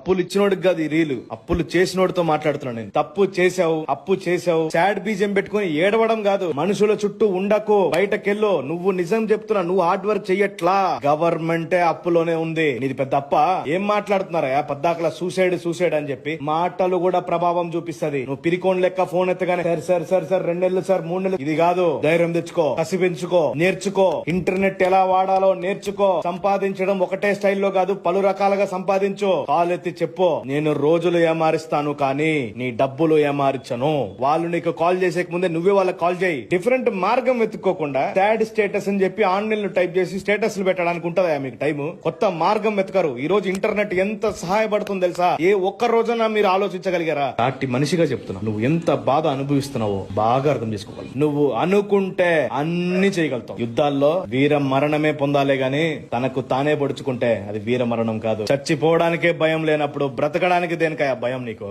అప్పులు ఇచ్చినోడికి కాదు ఈ రీలు, అప్పులు చేసినోడితో మాట్లాడుతున్నాను నేను. తప్పు చేసావు, అప్పు చేసావు, సాడ్ బీజం పెట్టుకుని ఏడవడం కాదు. మనుషుల చుట్టూ ఉండకు, బయటకెళ్ళు. నువ్వు నిజం చెప్తున్నా, నువ్వు హార్డ్ వర్క్ చెయ్యట్లా. గవర్నమెంటే అప్పులోనే ఉంది. నీది పెద్ద అప్ప. ఏం మాట్లాడుతున్నారా పద్దాకలా సూసైడ్ అని చెప్పి? మాటలు కూడా ప్రభావం చూపిస్తది. నువ్వు పిరికోన్ లెక్క ఫోన్ ఎత్తగానే సార్ 2 నెలలు సార్ 3 నెలలు, ఇది కాదు. ధైర్యం తెచ్చుకో, కసి పెంచుకో, నేర్చుకో. ఇంటర్నెట్ ఎలా వాడాలో నేర్చుకో. సంపాదించడం ఒకటే స్టైల్లో కాదు, పలు రకాలుగా సంపాదించు. కాల్ ఎత్తి చెప్పు, నేను రోజులు ఏమారిస్తాను కానీ నీ డబ్బులు ఏమారించను. వాళ్ళు నీకు కాల్ చేసే ముందే నువ్వే వాళ్ళకి కాల్ చేయి. డిఫరెంట్ మార్గం వెతుక్కోకుండా సాడ్ స్టేటస్ అని చెప్పి ఆన్లైన్ టైప్ చేసి స్టేటస్లు పెట్టడానికి ఉంటదా మీకు టైం? కొత్త మార్గం వెతకరు. ఈ రోజు ఇంటర్నెట్ ఎంత సహాయపడుతుంది తెలుసా? ఏ ఒక్క రోజున మీరు ఆలోచించగలిగారా? నాటి మనిషిగా చెప్తున్నా, నువ్వు ఎంత బాధ అనుభవిస్తున్నావో బాగా అర్థం చేసుకోవాలి. నువ్వు అనుకుంటే అన్ని చేయగలుగుతావు. యుద్ధాల్లో వీర మరణమే పొందాలే గాని తనకు తానే పొడుచుకుంటే అది వీర మరణం కాదు. చచ్చిపోవడానికే భయం లేనప్పుడు బ్రతకడానికి దేనికయ్యా భయం నీకు?